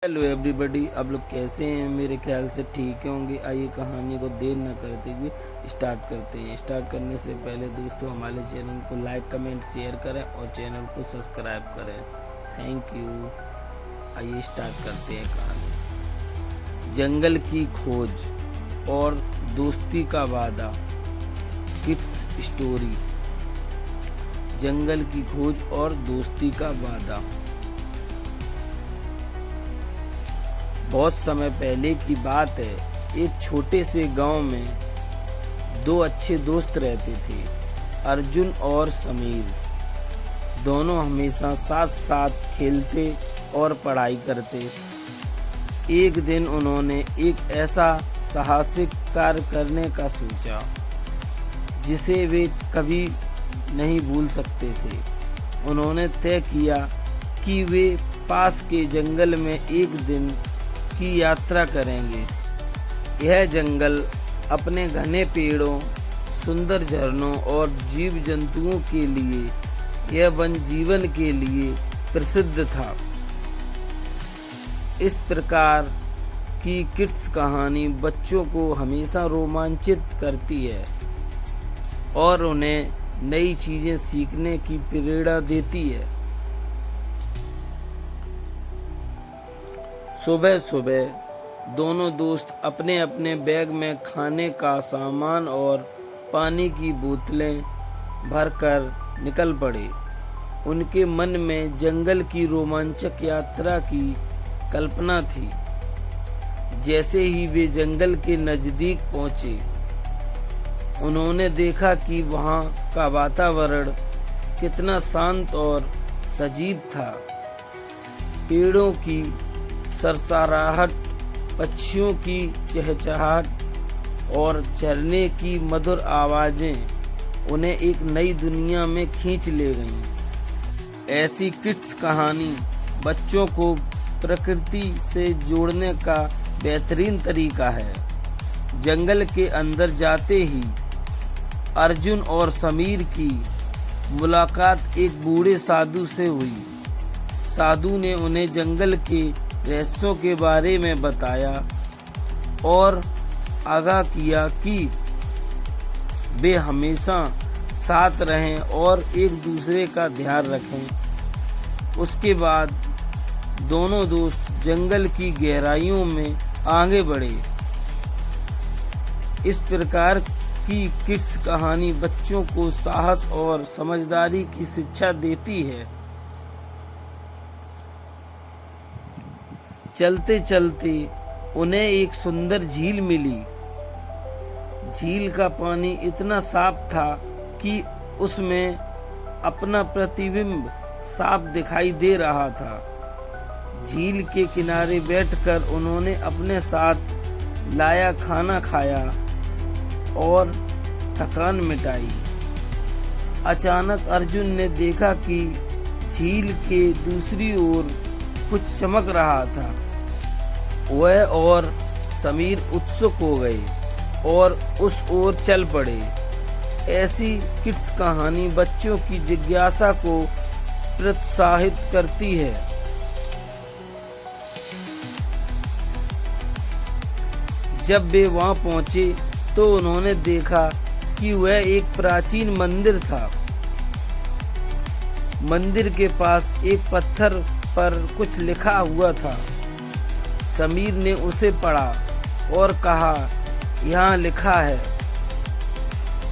Hello everybody, आप लोग कैसे हैं? मेरे ख्याल से ठीक होंगे। आइए कहानी को देर न करते हुए स्टार्ट करते हैं। स्टार्ट करने से पहले दोस्तों हमारे चैनल को लाइक कमेंट शेयर करें और चैनल को सब्सक्राइब करें। Thank you. आइए स्टार्ट करते हैं कहानी। जंगल की खोज और दोस्ती का वादा। Kids story. जंगल की खोज और दोस्ती का वादा। बहुत समय पहले की बात है। एक छोटे से गांव में दो अच्छे दोस्त रहते थे, अर्जुन और समीर। दोनों हमेशा साथ साथ खेलते और पढ़ाई करते। एक दिन उन्होंने एक ऐसा साहसिक कार्य करने का सोचा जिसे वे कभी नहीं भूल सकते थे। उन्होंने तय किया कि वे पास के जंगल में एक दिन की यात्रा करेंगे। यह जंगल अपने घने पेड़ों, सुंदर झरनों और जीव जंतुओं के लिए, यह वन जीवन के लिए प्रसिद्ध था। इस प्रकार की किड्स कहानी बच्चों को हमेशा रोमांचित करती है और उन्हें नई चीजें सीखने की प्रेरणा देती है। सुबह सुबह दोनों दोस्त अपने अपने बैग में खाने का सामान और पानी की बोतलें भरकर निकल पड़े। उनके मन में जंगल की रोमांचक यात्रा की कल्पना थी। जैसे ही वे जंगल के नजदीक पहुंचे, उन्होंने देखा कि वहां का वातावरण कितना शांत और सजीव था। पेड़ों की सरसराहट, पक्षियों की चहचहाहट और झरने की मधुर आवाजें उन्हें एक नई दुनिया में खींच ले गईं। ऐसी किड्स कहानी बच्चों को प्रकृति से जोड़ने का बेहतरीन तरीका है। जंगल के अंदर जाते ही अर्जुन और समीर की मुलाकात एक बूढ़े साधु से हुई। साधु ने उन्हें जंगल के रहस्यों के बारे में बताया और आगाह किया कि वे हमेशा साथ रहें और एक दूसरे का ध्यान रखें। उसके बाद दोनों दोस्त जंगल की गहराइयों में आगे बढ़े। इस प्रकार की किड्स कहानी बच्चों को साहस और समझदारी की शिक्षा देती है। चलते चलते उन्हें एक सुंदर झील मिली। झील का पानी इतना साफ था कि उसमें अपना प्रतिबिंब साफ दिखाई दे रहा था। झील के किनारे बैठकर उन्होंने अपने साथ लाया खाना खाया और थकान मिटाई। अचानक अर्जुन ने देखा कि झील के दूसरी ओर कुछ चमक रहा था। वह और समीर उत्सुक हो गए और उस ओर चल पड़े। ऐसी किड्स कहानी बच्चों की जिज्ञासा को प्रोत्साहित करती है। जब वे वहां पहुंचे तो उन्होंने देखा कि वह एक प्राचीन मंदिर था। मंदिर के पास एक पत्थर पर कुछ लिखा हुआ था। समीर ने उसे पढ़ा और कहा, यहाँ लिखा है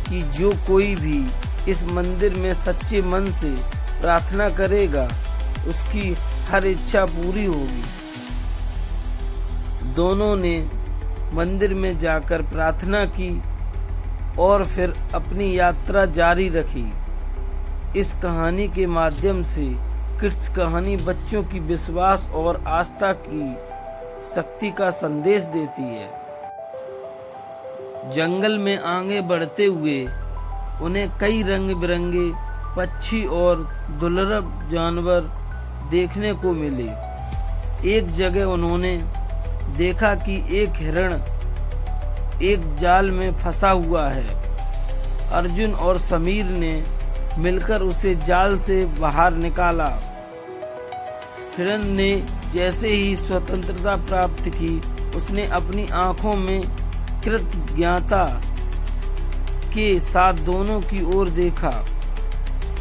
कि जो कोई भी इस मंदिर में सच्चे मन से प्रार्थना करेगा, उसकी हर इच्छा पूरी होगी। दोनों ने मंदिर में जाकर प्रार्थना की और फिर अपनी यात्रा जारी रखी। इस कहानी के माध्यम से किड्स कहानी बच्चों की विश्वास और आस्था की शक्ति का संदेश देती है। जंगल में आगे बढ़ते हुए उन्हें कई रंग बिरंगे पक्षी और दुर्लभ जानवर देखने को मिले। एक जगह उन्होंने देखा कि एक हिरण एक जाल में फंसा हुआ है। अर्जुन और समीर ने मिलकर उसे जाल से बाहर निकाला। फिरन ने जैसे ही स्वतंत्रता प्राप्त की, उसने अपनी आंखों में कृतज्ञता के साथ दोनों की ओर देखा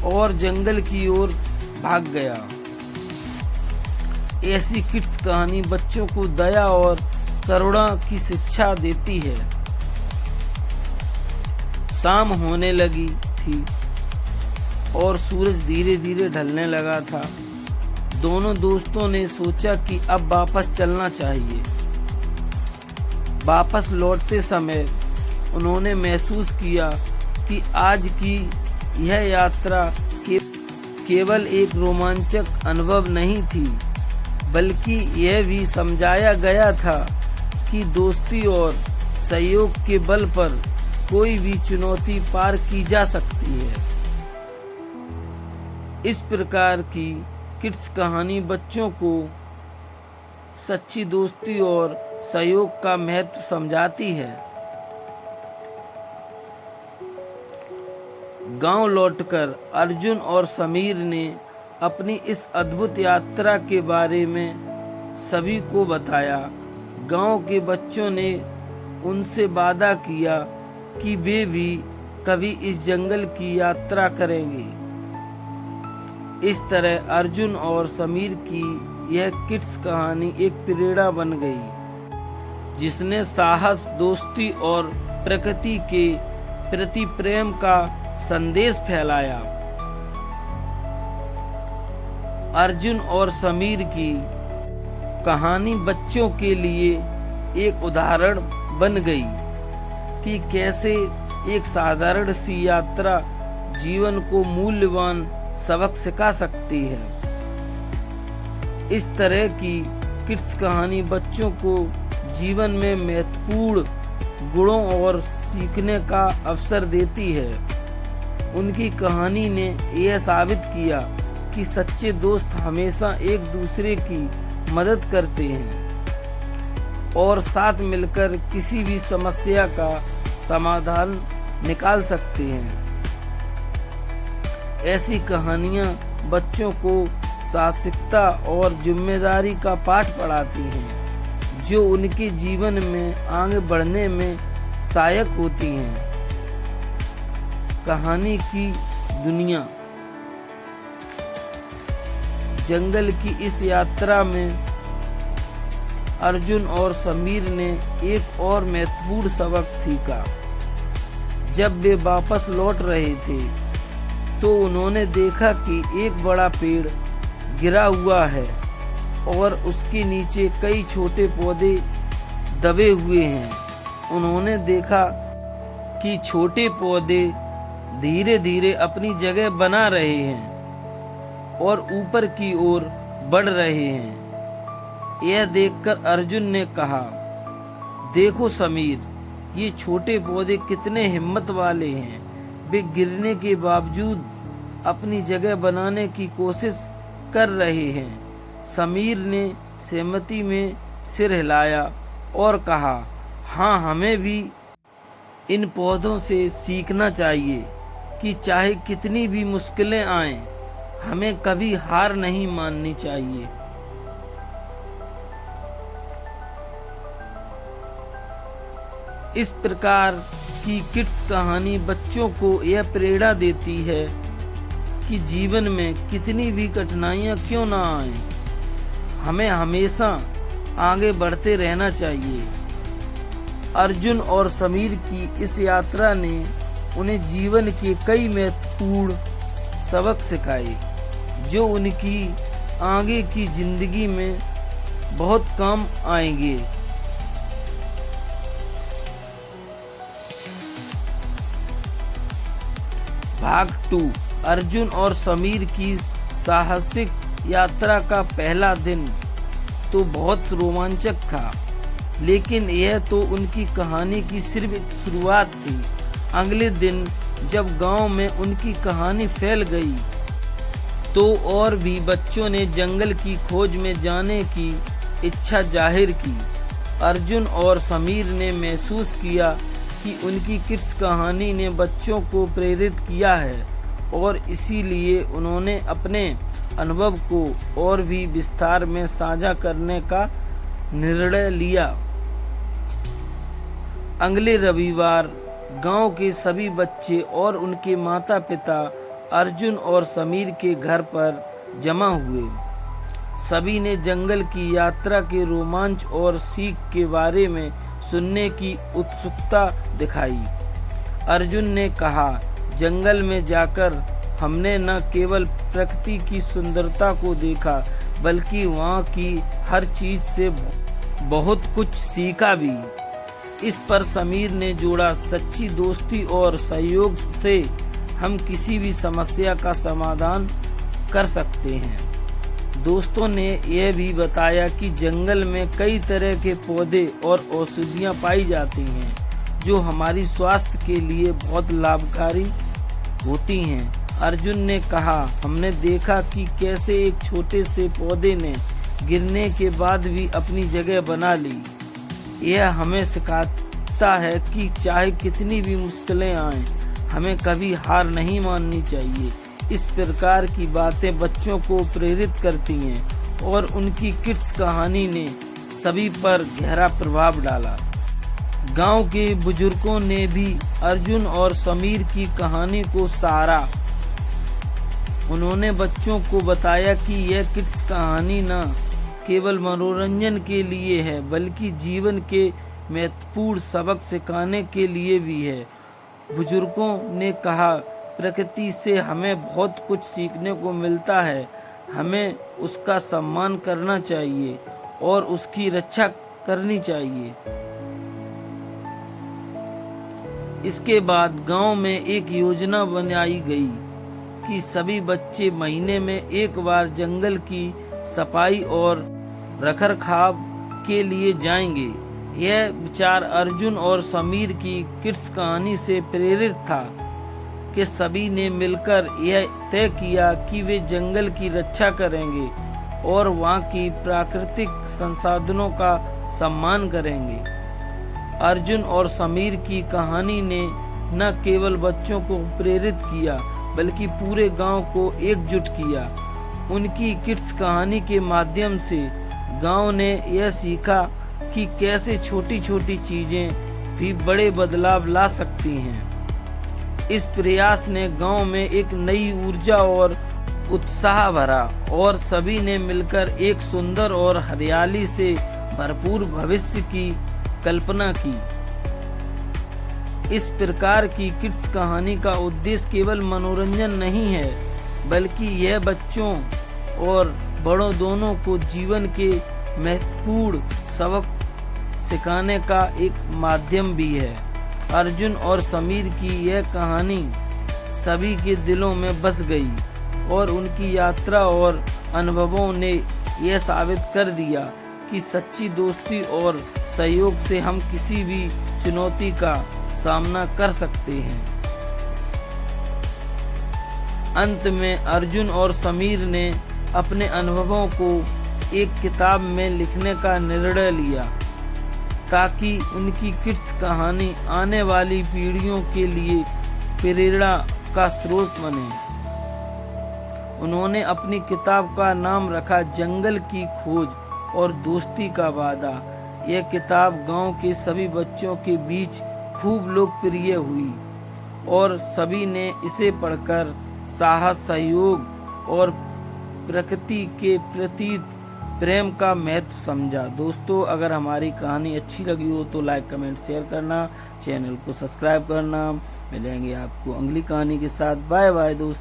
और जंगल की ओर भाग गया। ऐसी किड्स कहानी बच्चों को दया और करुणा की शिक्षा देती है। शाम होने लगी थी और सूरज धीरे धीरे ढलने लगा था। दोनों दोस्तों ने सोचा कि अब वापस चलना चाहिए। वापस लौटते समय उन्होंने महसूस किया कि आज की यह यात्रा केवल एक रोमांचक अनुभव नहीं थी, बल्कि यह भी समझाया गया था कि दोस्ती और सहयोग के बल पर कोई भी चुनौती पार की जा सकती है। इस प्रकार की किड्स कहानी बच्चों को सच्ची दोस्ती और सहयोग का महत्व समझाती है। गांव लौटकर अर्जुन और समीर ने अपनी इस अद्भुत यात्रा के बारे में सभी को बताया। गांव के बच्चों ने उनसे वादा किया कि वे भी कभी इस जंगल की यात्रा करेंगे। इस तरह अर्जुन और समीर की यह किड्स कहानी एक प्रेरणा बन गई, जिसने साहस, दोस्ती और प्रकृति के प्रति प्रेम का संदेश फैलाया। अर्जुन और समीर की कहानी बच्चों के लिए एक उदाहरण बन गई कि कैसे एक साधारण सी यात्रा जीवन को मूल्यवान सबक सिखा सकती है। इस तरह की किड्स कहानी बच्चों को जीवन में महत्वपूर्ण गुणों और सीखने का अवसर देती है। उनकी कहानी ने यह साबित किया कि सच्चे दोस्त हमेशा एक दूसरे की मदद करते हैं और साथ मिलकर किसी भी समस्या का समाधान निकाल सकते हैं। ऐसी कहानियाँ बच्चों को साहसिकता और जिम्मेदारी का पाठ पढ़ाती हैं, जो उनके जीवन में आगे बढ़ने में सहायक होती हैं। कहानी की दुनिया। जंगल की इस यात्रा में अर्जुन और समीर ने एक और महत्वपूर्ण सबक सीखा। जब वे वापस लौट रहे थे तो उन्होंने देखा कि एक बड़ा पेड़ गिरा हुआ है और उसके नीचे कई छोटे पौधे दबे हुए हैं। उन्होंने देखा कि छोटे पौधे धीरे धीरे अपनी जगह बना रहे हैं और ऊपर की ओर बढ़ रहे हैं। यह देखकर अर्जुन ने कहा, देखो समीर, ये छोटे पौधे कितने हिम्मत वाले हैं। वे गिरने के बावजूद अपनी जगह बनाने की कोशिश कर रहे हैं। समीर ने सहमति में सिर हिलाया और कहा, हाँ, हमें भी इन पौधों से सीखना चाहिए कि चाहे कितनी भी मुश्किलें आएं, हमें कभी हार नहीं माननी चाहिए। इस प्रकार की किड्स कहानी बच्चों को यह प्रेरणा देती है कि जीवन में कितनी भी कठिनाइयां क्यों ना आएं, हमें हमेशा आगे बढ़ते रहना चाहिए। अर्जुन और समीर की इस यात्रा ने उन्हें जीवन के कई महत्वपूर्ण सबक सिखाए, जो उनकी आगे की जिंदगी में बहुत काम आएंगे। भाग 2। अर्जुन और समीर की साहसिक यात्रा का पहला दिन तो बहुत रोमांचक था, लेकिन यह तो उनकी कहानी की सिर्फ एक शुरुआत थी। अगले दिन जब गांव में उनकी कहानी फैल गई तो और भी बच्चों ने जंगल की खोज में जाने की इच्छा जाहिर की। अर्जुन और समीर ने महसूस किया कि उनकी किड्स कहानी ने बच्चों को प्रेरित किया है और इसीलिए उन्होंने अपने अनुभव को और भी विस्तार में साझा करने का निर्णय लिया। अगले रविवार गांव के सभी बच्चे और उनके माता पिता अर्जुन और समीर के घर पर जमा हुए। सभी ने जंगल की यात्रा के रोमांच और सीख के बारे में सुनने की उत्सुकता दिखाई। अर्जुन ने कहा, जंगल में जाकर हमने न केवल प्रकृति की सुंदरता को देखा बल्कि वहाँ की हर चीज से बहुत कुछ सीखा भी। इस पर समीर ने जोड़ा, सच्ची दोस्ती और सहयोग से हम किसी भी समस्या का समाधान कर सकते हैं। दोस्तों ने यह भी बताया कि जंगल में कई तरह के पौधे और औषधियाँ पाई जाती हैं जो हमारी स्वास्थ्य के लिए बहुत लाभकारी होती हैं। अर्जुन ने कहा, हमने देखा कि कैसे एक छोटे से पौधे ने गिरने के बाद भी अपनी जगह बना ली। यह हमें सिखाता है कि चाहे कितनी भी मुश्किलें आएं, हमें कभी हार नहीं माननी चाहिए। इस प्रकार की बातें बच्चों को प्रेरित करती हैं और उनकी किड्स कहानी ने सभी पर गहरा प्रभाव डाला। गांव के बुजुर्गों ने भी अर्जुन और समीर की कहानी को सराहा। उन्होंने बच्चों को बताया कि यह किड्स कहानी न केवल मनोरंजन के लिए है बल्कि जीवन के महत्वपूर्ण सबक सिखाने के लिए भी है। बुजुर्गों ने कहा, प्रकृति से हमें बहुत कुछ सीखने को मिलता है, हमें उसका सम्मान करना चाहिए और उसकी रक्षा करनी चाहिए। इसके बाद गांव में एक योजना बनाई गई कि सभी बच्चे महीने में एक बार जंगल की सफाई और रखरखाव के लिए जाएंगे। यह विचार अर्जुन और समीर की किड्स कहानी से प्रेरित था कि सभी ने मिलकर यह तय किया कि वे जंगल की रक्षा करेंगे और वहाँ की प्राकृतिक संसाधनों का सम्मान करेंगे। अर्जुन और समीर की कहानी ने न केवल बच्चों को प्रेरित किया बल्कि पूरे गांव को एकजुट किया। उनकी किड्स कहानी के माध्यम से गांव ने यह सीखा कि कैसे छोटी छोटी चीजें भी बड़े बदलाव ला सकती हैं। इस प्रयास ने गांव में एक नई ऊर्जा और उत्साह भरा और सभी ने मिलकर एक सुंदर और हरियाली से भरपूर भविष्य की कल्पना की। इस प्रकार की किड्स कहानी का उद्देश्य केवल मनोरंजन नहीं है बल्कि यह बच्चों और बड़ों दोनों को जीवन के महत्वपूर्ण सबक सिखाने का एक माध्यम भी है। अर्जुन और समीर की यह कहानी सभी के दिलों में बस गई और उनकी यात्रा और अनुभवों ने यह साबित कर दिया कि सच्ची दोस्ती और सहयोग से हम किसी भी चुनौती का सामना कर सकते हैं। अंत में अर्जुन और समीर ने अपने अनुभवों को एक किताब में लिखने का निर्णय लिया ताकि उनकी किड्स कहानी आने वाली पीढ़ियों के लिए प्रेरणा का स्रोत बने। उन्होंने अपनी किताब का नाम रखा जंगल की खोज और दोस्ती का वादा। यह किताब गांव के सभी बच्चों के बीच खूब लोकप्रिय हुई और सभी ने इसे पढ़कर साहस, सहयोग और प्रकृति के प्रति प्रेम का महत्व समझा। दोस्तों, अगर हमारी कहानी अच्छी लगी हो तो लाइक, कमेंट, शेयर करना, चैनल को सब्सक्राइब करना। मिलेंगे आपको अगली कहानी के साथ। बाय बाय दोस्तों।